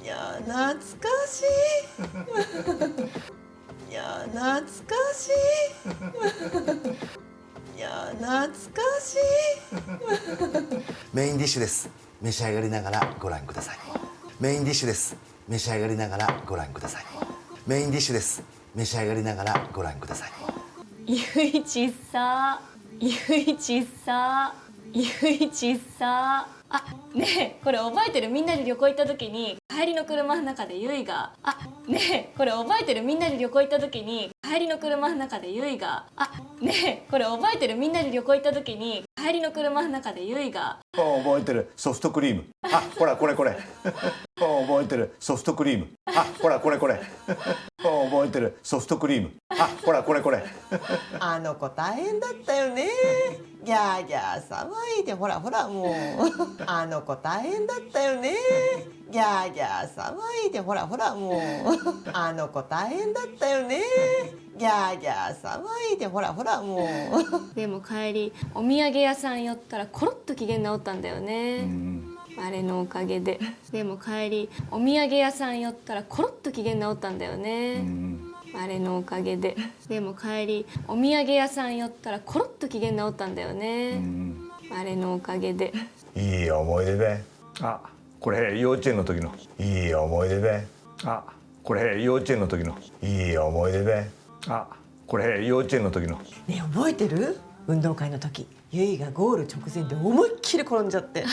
いや懐かしいいや懐かしいいや懐かしいメインディッシュです。召し上がりながらご覧ください。メインディッシュです。召し上がりながらご覧ください。メインディッシュです。召し上がりながらご覧ください。ゆいちさゆいちさゆいちさあ、ねえこれ覚えてる？みんなで旅行行った時に帰りの車の中でゆいがねえこれ覚えてる？みんなで旅行行った時に帰りの車の中でゆいがねえこれ覚えてる？みんなで旅行行った時に帰りの車の中でゆいが覚えてるソフトクリーム。ほらこれこれ。覚えてるソフトクリーム。ほらこれこれ。覚えてるソフトクリーム。ほらこれこれ。あの子大変だったよね。ギャーギャー騒いでほらほらもうあの子大変だったよね。ギャーギャー騒いでほらほらもうあの子大変だったよね。ギャーギャー騒いでほらほらもうでも帰りお土産屋さん寄ったらコロッと機嫌直ったんだよね。あれのおかげで。でも帰りお土産屋さん寄ったらコロッと機嫌直ったんだよね。あれのおかげで。でも帰りお土産屋さん寄ったらコロッと機嫌直ったんだよね。あれのおかげで。いい思い出で。これ幼稚園の時の。いい思い出で。これ幼稚園の時の。いい思い出で。これ幼稚園の時の。ねえ覚えてる？運動会の時ゆいがゴール直前で思いっきり転んじゃって。ね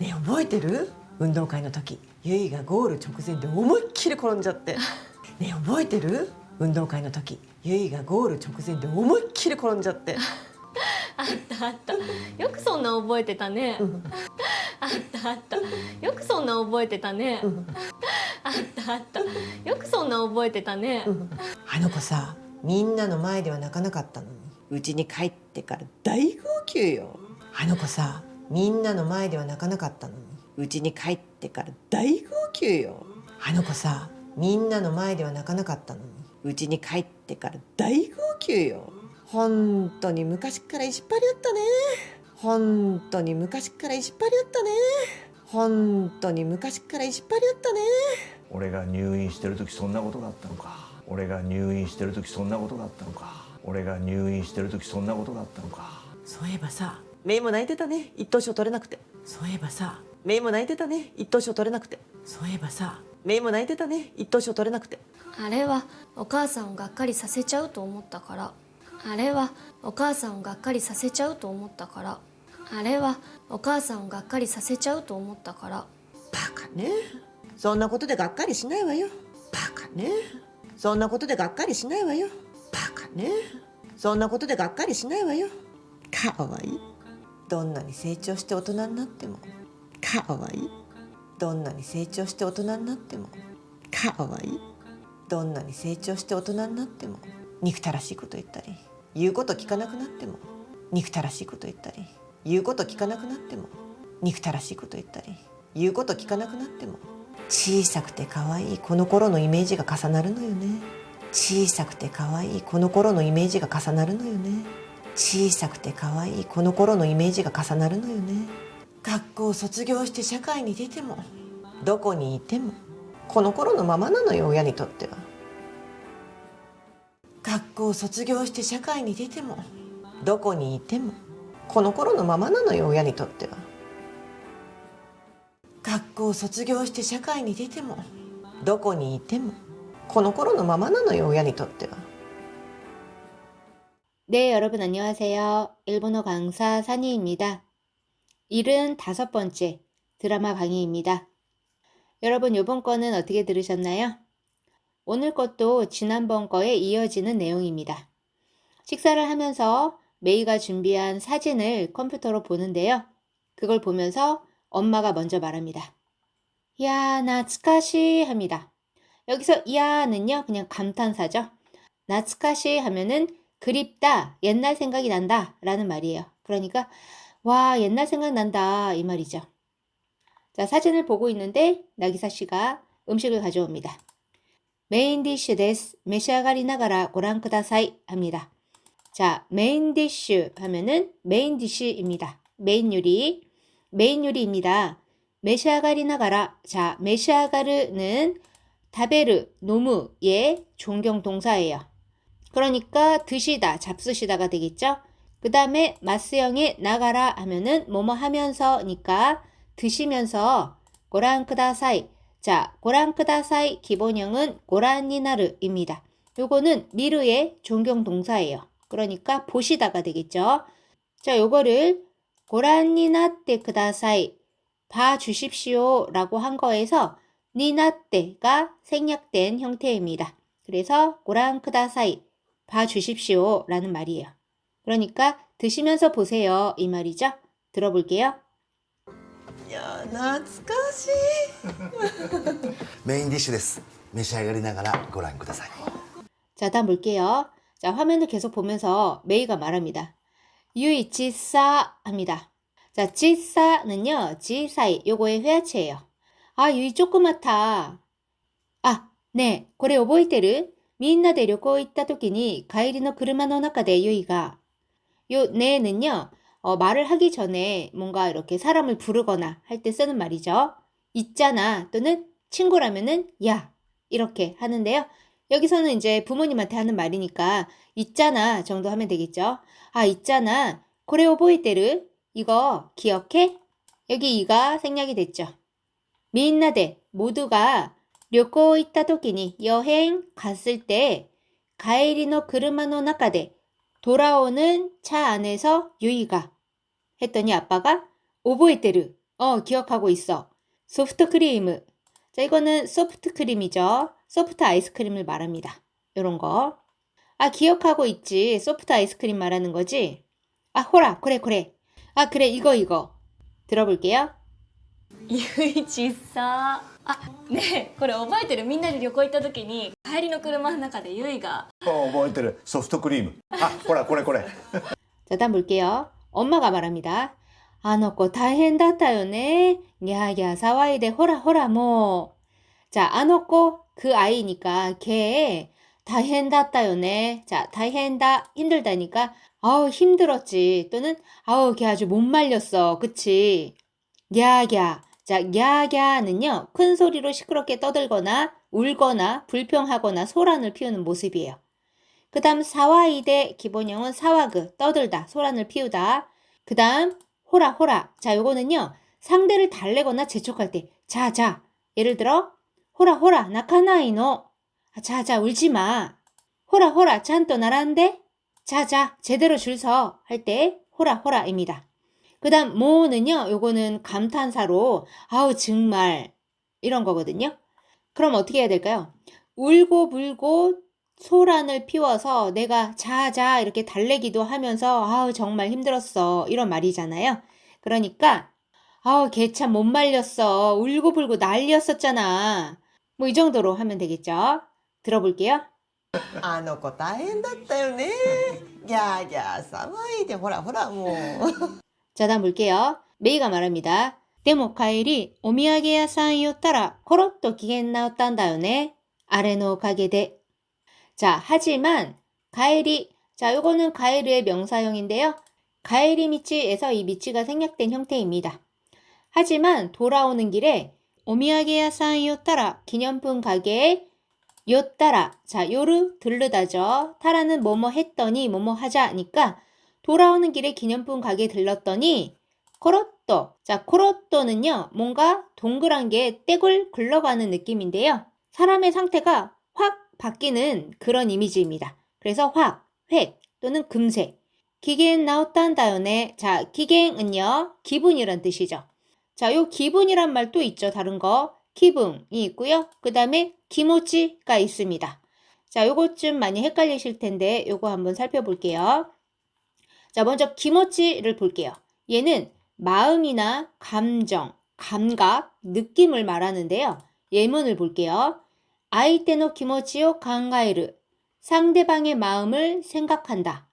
え覚えてる？運動会の時ゆいがゴール直前で思いっきり転んじゃって。ねえ覚えてる？運動会の時ゆいがゴール直前で思いっきり転んじゃって。あったあった。よくそんな覚えてたね。あったあった。よくそんな覚えてたね。あったあった。よくそんな覚えてたね。あの子さ、みんなの前では泣かなかったのに家に帰ってから大号泣よ。あの子さ、みんなの前では泣かなかったのに家に帰ってから大号泣よ。あの子さ、みんなの前では泣かなかったのに家に帰ってから大号泣よ。本当に昔から意地っ張りだったね。本当に昔から意地っ張りだったね。本当に昔から意地っ張りだったね。俺が入院してる時そんなことがあったのか。俺が入院してる時そんなことがあったのか。俺が入院してる時そんなことがあったのか。そういえばさ、メイも泣いてたね、一等賞取れなくて。そういえばさ、メイも泣いてたね、一等賞取れなくて。そういえばさ、メイも泣いてたね、一等賞取れなくて。あれはお母さんをがっかりさせちゃうと思ったから。あれはお母さんをがっかりさせちゃうと思ったから。あれはお母さんをがっかりさせちゃうと思ったから。バカね。そんなことでがっかりしないわよ。バカね。そんなことでがっかりしないわよ。バカね。そんなことでがっかりしないわよ。かわいい。どんなに成長して大人になってもかわいい。どんなに成長して大人になってもかわいい。どんなに成長して大人になっても憎たらしいこと言ったり言うこと聞かなくなっても憎たらしいこと言ったり言うこと聞かなくなっても憎たらしいこと言ったり言うこと聞かなくなっても小さくて可愛いこの頃のイメージが重なるのよね。小さくて可愛いこの頃のイメージが重なるのよね。小さくて可愛いこの頃のイメージが重なるのよね。学校を卒業して社会に出てもどこにいてもこの頃のままなのよ、親にとっては。学校を卒業して社会に出てもどこにいてもこの頃のままなのよ、親にとっては。学校を卒業して社会に出てもどこにいてもこの頃のままなのよ、親にとっては。 네, 여러분 안녕하세요. 일본어 강사 산이입니다. 75번째 드라마 강의입니다. 여러분 이번 거는 어떻게 들으셨나요? 오늘 것도 지난번 거에 이어지는 내용입니다. 식사를 하면서 메이가 준비한 사진을 컴퓨터로 보는데요. 그걸 보면서 엄마가 먼저 말합니다. 야, 나츠카시 합니다. 여기서 야는요 그냥 감탄사죠. 나츠카시 하면은 그립다, 옛날 생각이 난다 라는 말이에요. 그러니까 와, 옛날 생각난다 이 말이죠. 자, 사진을 보고 있는데 나기사 씨가 음식을 가져옵니다. 메인 디쉬 데스, 메시아가리 나가라 고랑 쿠다사이 합니다. 자, 메인 디쉬 하면은 메인 디쉬입니다. 메인 요리입니다. 메시아가리나가라. 자, 메시아가르는 다베르, 노무의 존경 동사예요. 그러니까 드시다, 잡수시다가 되겠죠? 그 다음에 마스형의 나가라 하면은 뭐뭐 하면서니까 드시면서 고란 크다사이. 자, 고란 크다사이 기본형은 고란니나르입니다. 요거는 미르의 존경 동사예요. 그러니까 보시다가 되겠죠? 자, 요거를 고란니나떼 크다사이. 봐주십시오 라고 한 거에서 니나떼가 생략된 형태입니다. 그래서 고란 크다사이. 봐주십시오 라는 말이에요. 그러니까 드시면서 보세요 이 말이죠. 들어볼게요. いや懐かしい。メインディッシュです召し上がりながらご覧ください 자, 다음 볼게요. 자, 화면을 계속 보면서 메이가 말합니다. 유이 지싸 합니다. 자, 지싸는요, 지사이 요거의 회화체예요. 아, 유이 조그맣다. 아, 네, これ覚えてる?みんなで旅行行った時に帰りの車の中で유이가 요 네는요. 말을 하기 전에 뭔가 이렇게 사람을 부르거나 할 때 쓰는 말이죠. 있잖아 또는 친구라면은 야 이렇게 하는데요. 여기서는 이제 부모님한테 하는 말이니까 있잖아 정도 하면 되겠죠. 아 있잖아 고레 오보이테르 이거 기억해? 여기 이가 생략이 됐죠. 미인나데 모두가旅行 있다 도끼니 여행 갔을 때 가에리노 그르마노 나카데 돌아오는 차 안에서 유이가 했더니 아빠가 오보에테르 기억하고 있어. 소프트 크림. 자 이거는 소프트 크림이죠. 소프트 아이스크림을 말합니다. 요런 거. 아 기억하고 있지. 소프트 아이스크림 말하는 거지. 아 호라 그래. 아 그래 이거. 들어볼게요. ゆいちさあねえこれ覚えてるみんなで旅行行った時に帰りの車の中でゆいが覚えてるソフトクリームあほらこれ 자 다음 볼게요. 엄마가 말합니다. あの子大変だったよね. 야야騒いで 호라 뭐. 자, あの子 그 아이니까 걔 大変だったよね. 자, 大変だ 힘들다니까 아우 힘들었지 또는 아우 걔 아주 못 말렸어. 그치? 야야. 자, 야야는요. 큰 소리로 시끄럽게 떠들거나 울거나 불평하거나 소란을 피우는 모습이에요. 그 다음 사와이데 기본형은 사와그 떠들다 소란을 피우다. 그 다음 호라 자 요거는요 상대를 달래거나 재촉할 때 자 예를 들어 호라 나카나이노 자 울지마 호라 찬또 나란데 자 제대로 줄 서 할 때 호라입니다. 그 다음 모는요 요거는 감탄사로 아우 정말 이런 거거든요. 그럼 어떻게 해야 될까요? 울고 불고 소란을 피워서 내가 자 이렇게 달래기도 하면서 아우 정말 힘들었어 이런 말이잖아요. 그러니까 아우 걔 참 못 말렸어 울고불고 난리였었잖아 뭐 이 정도로 하면 되겠죠. 들어볼게요. あの子大変だったよね。ギャーギャー騒いでほらもう。 자 다음 볼게요. 메이가 말합니다. でも帰りお土産屋さん寄ったらコロッと機嫌直ったんだよね。あれのおかげで 자, 하지만 가에리. 자, 요거는 가에르의 명사형인데요. 가에리 미치에서 이 미치가 생략된 형태입니다. 하지만 돌아오는 길에 오미야게야산 요따라 기념품 가게에 요따라. 자, 요르 들르다죠. 타라는 뭐뭐 했더니 뭐뭐 하자니까 돌아오는 길에 기념품 가게에 들렀더니 코로또. 자, 코로또는요. 뭔가 동그란 게 떼굴 굴러가는 느낌인데요. 사람의 상태가 확 바뀌는 그런 이미지입니다. 그래서 확, 획 또는 금세. 기겐 나왔단다요네. 자, 기겐은요. 기분이란 뜻이죠. 자, 요 기분이란 말도 있죠. 다른 거. 기분이 있고요. 그 다음에 기모치가 있습니다. 자, 요것 좀 많이 헷갈리실 텐데 요거 한번 살펴볼게요. 자, 먼저 기모치를 볼게요. 얘는 마음이나 감정, 감각, 느낌을 말하는데요. 예문을 볼게요. 아이테노 기모치요 강가에르. 상대방의 마음을 생각한다.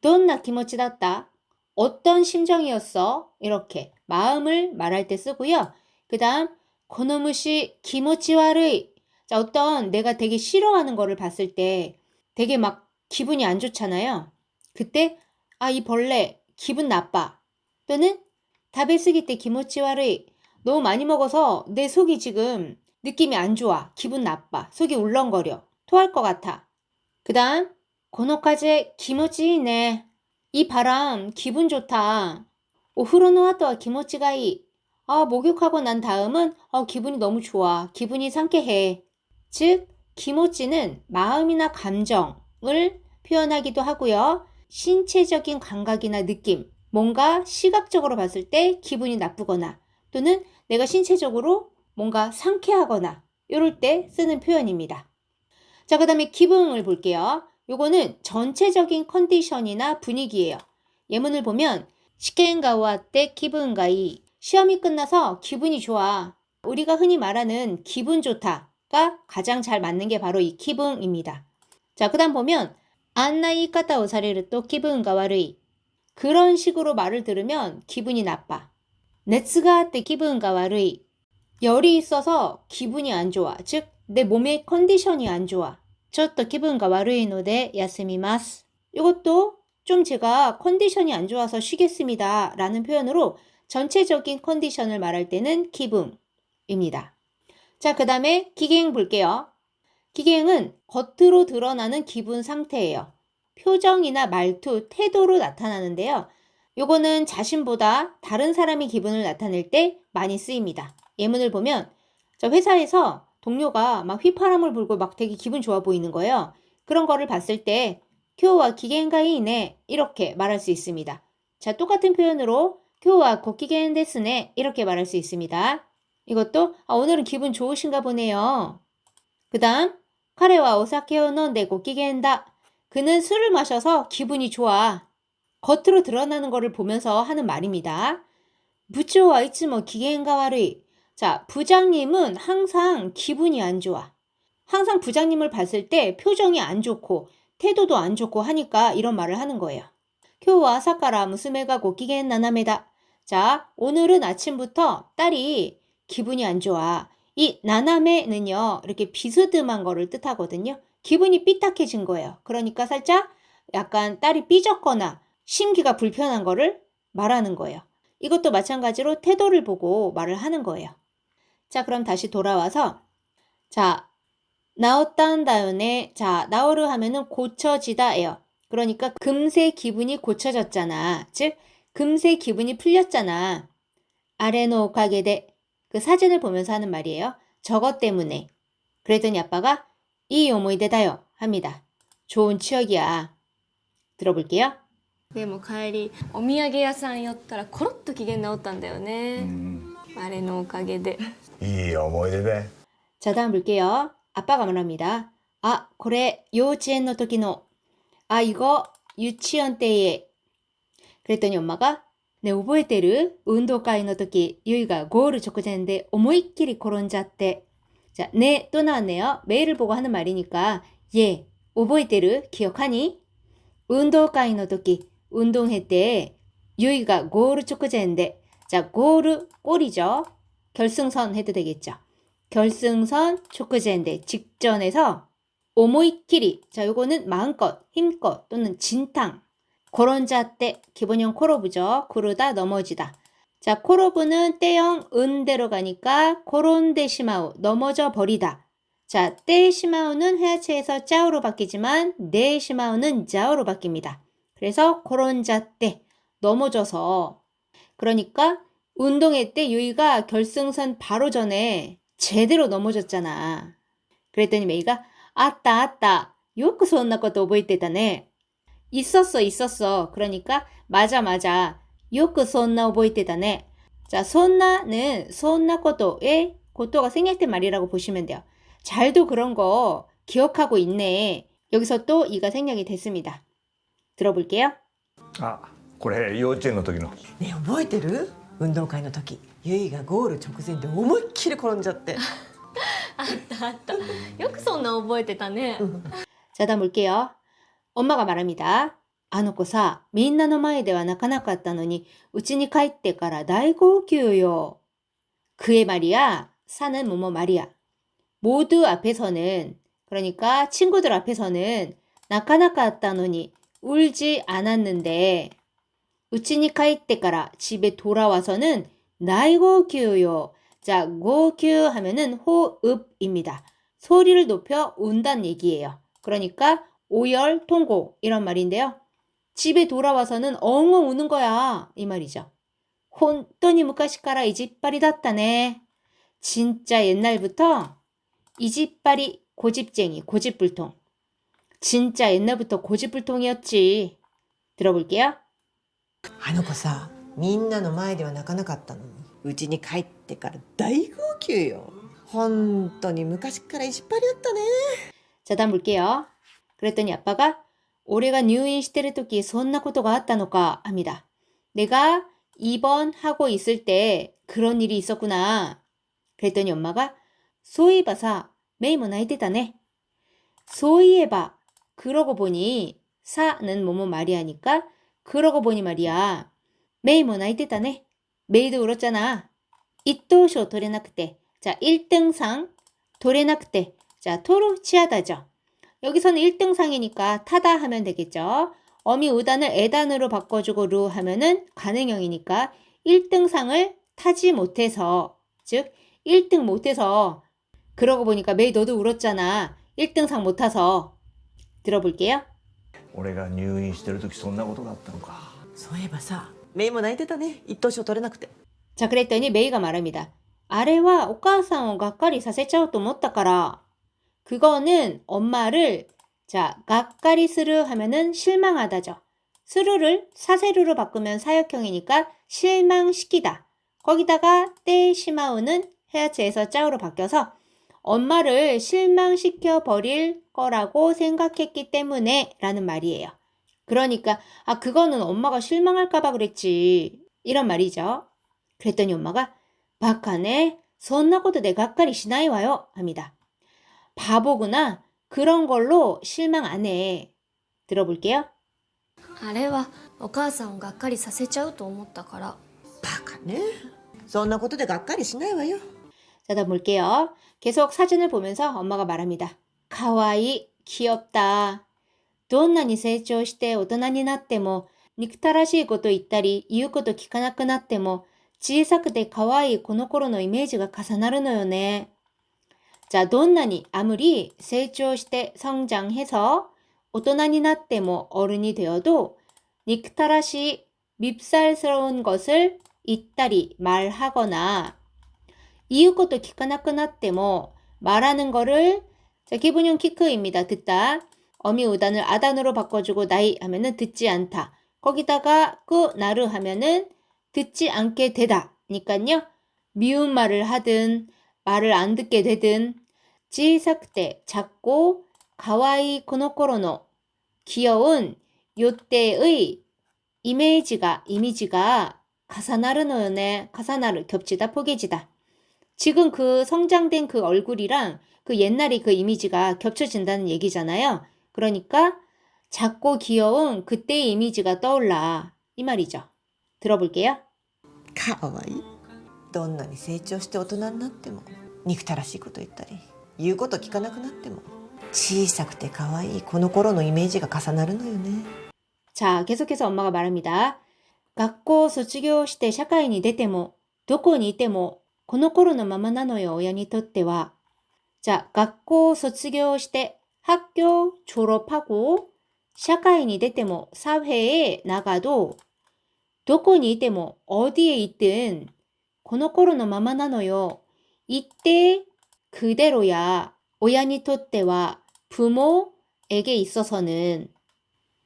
돈나 기모치다った. 어떤 심정이었어? 이렇게 마음을 말할 때 쓰고요. 그 다음 고노무시 기모치와르이. 자, 어떤 내가 되게 싫어하는 거를 봤을 때 되게 막 기분이 안 좋잖아요. 그때 이 벌레 기분 나빠. 또는 다베스기 때 기모치와르이. 너무 많이 먹어서 내 속이 지금 느낌이 안 좋아. 기분 나빠. 속이 울렁거려. 토할 것 같아. 그 다음, この風気持ちいいね. 이 바람 기분 좋다. お風呂の後は気持ちがいい. 목욕하고 난 다음은 기분이 너무 좋아. 기분이 상쾌해. 즉, 기모치는 마음이나 감정을 표현하기도 하고요. 신체적인 감각이나 느낌, 뭔가 시각적으로 봤을 때 기분이 나쁘거나 또는 내가 신체적으로 뭔가 상쾌하거나 이럴 때 쓰는 표현입니다. 자, 그 다음에 기분을 볼게요. 요거는 전체적인 컨디션이나 분위기예요. 예문을 보면 시켄가 와때 기분가 이 시험이 끝나서 기분이 좋아. 우리가 흔히 말하는 기분 좋다가 가장 잘 맞는 게 바로 이 기분입니다. 자, 그 다음 보면 안나言い方をされると 기분가悪い. 그런 식으로 말을 들으면 기분이 나빠. 熱があって 기분가悪い. 열이 있어서 기분이 안 좋아. 즉, 내 몸의 컨디션이 안 좋아. ちょっと 기분가悪いので休みます. 이것도 좀 제가 컨디션이 안 좋아서 쉬겠습니다 라는 표현으로 전체적인 컨디션을 말할 때는 기분입니다. 자, 그 다음에 기갱 볼게요. 기갱은 겉으로 드러나는 기분 상태예요. 표정이나 말투, 태도로 나타나는데요. 요거는 자신보다 다른 사람의 기분을 나타낼 때 많이 쓰입니다. 예문을 보면 저 회사에서 동료가 막 휘파람을 불고 막 되게 기분 좋아 보이는 거예요. 그런 거를 봤을 때 교와 기겐가이네 이렇게 말할 수 있습니다. 자, 똑같은 표현으로 교와 고기겐 데스네 이렇게 말할 수 있습니다. 이것도 오늘은 기분 좋으신가 보네요. 그 다음 카레와 오사케오 논데 고기겐다. 그는 술을 마셔서 기분이 좋아. 겉으로 드러나는 거를 보면서 하는 말입니다. 부초와 이츠모 기겐가 와르이. 자, 부장님은 항상 기분이 안 좋아. 항상 부장님을 봤을 때 표정이 안 좋고 태도도 안 좋고 하니까 이런 말을 하는 거예요. 今日は朝から娘がご機嫌斜めだ. 자, 오늘은 아침부터 딸이 기분이 안 좋아. 이 나나메는요, 이렇게 비스듬한 거를 뜻하거든요. 기분이 삐딱해진 거예요. 그러니까 살짝 약간 딸이 삐졌거나 심기가 불편한 거를 말하는 거예요. 이것도 마찬가지로 태도를 보고 말을 하는 거예요. 자, 그럼 다시 돌아와서 자, 나왔단다요네. 자, 나오르 하면은 고쳐지다예요. 그러니까 금세 기분이 고쳐졌잖아. 즉, 금세 기분이 풀렸잖아. 아래노 오카게데. 그 사진을 보면서 하는 말이에요. 저것 때문에. 그랬더니 아빠가 이 오모이데다요 합니다. 좋은 추억이야. 들어볼게요. でも帰りお土産屋さん寄ったらコロッと機嫌直ったんだよね。あれのおかげで。いい思い出ね。 자, 다음 볼게요. 아빠가 말합니다. 그래幼稚園の 時の. 이거 유치원 때에. 그랬더니 엄마가 네, 覚えてる? 운동会の時, 유이가 골直前で 思いっきり転んじゃって. 자, 네, 또 나왔네요. 메일을 보고 하는 말이니까 예, 覚えてる? 기억하니? 운동会の時, 운동회 때 유이가 골直前で. 자, 골, 골이죠. 결승선 해도 되겠죠. 결승선直前で, 직전에서 思いっきり. 자, 요거는 마음껏, 힘껏 또는 진탕. 고런자 때 기본형 코로브죠. 구르다 넘어지다. 자, 코로브는 때형 은대로 가니까 고론데 시마우 넘어져 버리다. 자, 때 시마우는 해야체에서 짜오로 바뀌지만 네 시마우는 자오로 바뀝니다. 그래서 고런자 때 넘어져서. 그러니까 운동회 때 유이가 결승선 바로 전에 제대로 넘어졌잖아. 그랬더니 메이가 아따 요크そんなこと覚えてたね. 있었어. 그러니까 맞아. 요크 そんな覚えてたね. 자, そんな는 そんな것도의 고토가 생략된 말이라고 보시면 돼요. 잘도 그런 거 기억하고 있네. 여기서 또 이가 생략이 됐습니다. 들어볼게요. これ幼稚園の時の。ねえ覚えてる運動会の時ゆいがゴール直前で思いっきり転んじゃってあったよくそんな覚えてたね。 자, 다음 볼게요. 엄마가 말합니다. あの子さ、みんなの前では泣かなかったのに家に帰ってから大号泣よ. 그의 말이야. 사는 뭐뭐 말이야. 모두 앞에서는, 그러니까 친구들 앞에서는 나카나카았다노니 울지 않았는데 우치니 카이테까라 집에 돌아와서는 나이 고큐요. 자, 고큐 하면은 호흡입니다. 소리를 높여 운다는 얘기예요. 그러니까 오열, 통고 이런 말인데요. 집에 돌아와서는 엉엉 우는 거야. 이 말이죠. 혼돈이 무카시카라 이집발이 das다네. 진짜 옛날부터 이집발이 고집쟁이, 고집불통. 진짜 옛날부터 고집불통이었지. 들어볼게요. あの子さ、みんなの前では泣かなかったのに、うちに帰ってから大号泣よ。本当に昔から意地っ張りだったね。 자, 다음 볼게요. 그랬더니 아빠가 올해가入院してる 時そんなことがあったのか합니다. 내가 입원하고 있을 때 그런 일이 있었구나. 그랬더니 엄마가 そういえばさ、メイも泣いてたね. そういえば 그러고 보니 사는 뭐뭐 말이 하니까 그러고 보니 말이야. 메이 뭐泣いてたね. 메이도 울었잖아. 1等賞 取れなくて. 자, 1등상 取れなくて. 자, 토로 치하다죠. 여기서는 1등상이니까 타다 하면 되겠죠. 어미 우단을 에단으로 바꿔주고 루 하면은 가능형이니까 1등상을 타지 못해서, 즉 1등 못해서. 그러고 보니까 메이 너도 울었잖아. 1등상 못 타서. 들어볼게요. 俺が入院してる時そんなことがあったのか。そういえばさ、メイも泣いてたね。一等賞取れなくて。 자, 그랬더니 메이가 말합니다. 아래와 오카상を がっかりさせちゃうと思ったから. 그거는 엄마를, 자, がっかりする 하면은 실망하다죠. 스루를 사세루로 바꾸면 사역형이니까 실망시키다. 거기다가 때 시마우는 헤아츠에서 짜우로 바뀌어서 엄마를 실망시켜 버릴 거라고 생각했기 때문에 라는 말이에요. 그러니까 그거는 엄마가 실망할까봐 그랬지. 이런 말이죠. 그랬더니 엄마가 바카네, そんなことでがっかりしないわよ합니다. 바보구나. 그런 걸로 실망 안 해. 들어볼게요. あれはお母さんをがっかりさせちゃうと思ったから。バカね。そんなことでがっかりしないわよ。 자, 다음 볼게요. 계속 사진을 보면서 엄마가 말합니다. 가와이, 귀엽다. どんなに成長して大人になっても、憎たらしいこと言ったり、言うこと聞かなくなっても、小さくて可愛いこの頃のイメージが重なるのよね。 자, どんなに 아무리 成長して 성장해서 大人になっても 어른이 되어도 닉타라시 밉살스러운 것을 있다리 말하거나 이웃것도 기까나끄나때모 말하는 거를 자, 기본형 키크입니다. 듣다. 어미 우단을 아단으로 바꿔주고 나이 하면은 듣지 않다. 거기다가 끄 나르 하면은 듣지 않게 되다. 니깐요. 미운 말을 하든 말을 안 듣게 되든 지삭때 작고 가와이 코노코로노 귀여운 요때의 이미지가 가사나르노요네. 가사나르 겹치다 포개지다. 지금 그 성장된 그 얼굴이랑 그 옛날의 그 이미지가 겹쳐진다는 얘기잖아요. 그러니까 작고 귀여운 그때의 이미지가 떠올라. 이 말이죠. 들어볼게요. かわいい。どんなに成長して大人になっても、憎たらしいこと言ったり、言うこと聞かなくなっても、小さくて可愛いこの頃のイメージが重なるのよね。 자, 계속해서 엄마가 말합니다. 学校卒業して社会に出てもどこにいてもこの頃のままなのよ親にとっては. 자, 学校卒業して 학교 졸업하고 社会に出ても 사회에 나가도 どこにいても 어디에 있든 この頃のままなのよ. 이때 그대로야. 親にとっては 부모에게 있어서는.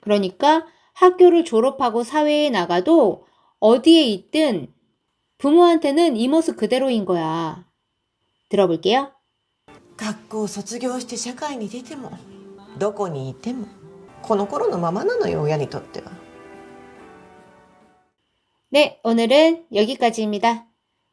그러니까 학교를 졸업하고 사회에 나가도 어디에 있든 부모한테는 이 모습 그대로인 거야. 들어볼게요. 学校卒業して社会に出ても、どこにいても、この頃のままなのよ親にとっては。 네, 오늘은 여기까지입니다.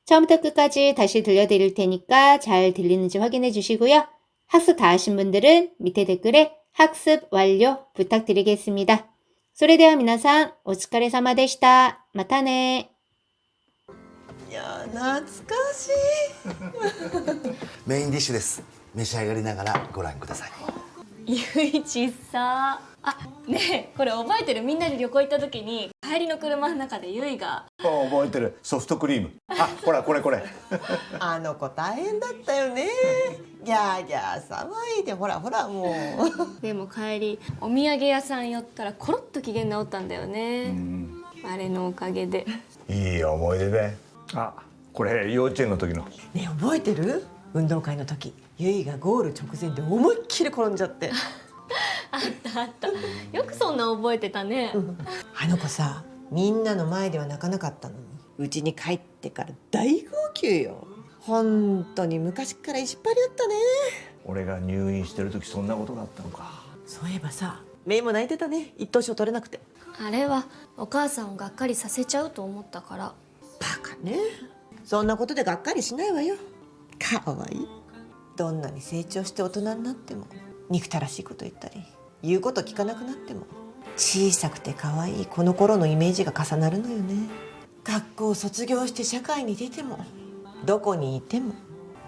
처음부터 끝까지 다시 들려드릴 테니까 잘 들리는지 확인해 주시고요. 학습 다 하신 분들은 밑에 댓글에 학습 완료 부탁드리겠습니다. それでは皆さん、お疲れ様でした。またね。いや懐かしい。メインディッシュです。召し上がりながらご覧ください。ゆういちさねえこれ覚えてる？みんなで旅行行った時に帰帰りの車の中でゆいが覚えてる、ソフトクリーム。あ、ほらこれこれ。あの子大変だったよね。ギャーギャー騒いで、ほらほらもう。でも帰りお土産屋さん寄ったらコロッと機嫌直ったんだよね。あれのおかげで。いい思い出ね。あ、これ幼稚園の時の。ねえ覚えてる？運動会の時、ゆいがゴール直前で思いっきり転んじゃって。あったあった。よくそんな覚えてたね。あの子さ、みんなの前では泣かなかったのに、うちに帰ってから大号泣よ。本当に昔から意地っ張りだったね。俺が入院してる時そんなことがあったのか。そういえばさ、メイも泣いてたね。一等賞取れなくて。あれはお母さんをがっかりさせちゃうと思ったから。バカね。そんなことでがっかりしないわよ。かわいい。どんなに成長して大人になっても、憎たらしいこと言ったり言うこと聞かなくなっても、小さくて可愛いこの頃のイメージが重なるのよね。学校を卒業して社会に出ても、どこにいても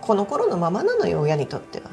この頃のままなのよ、親にとっては。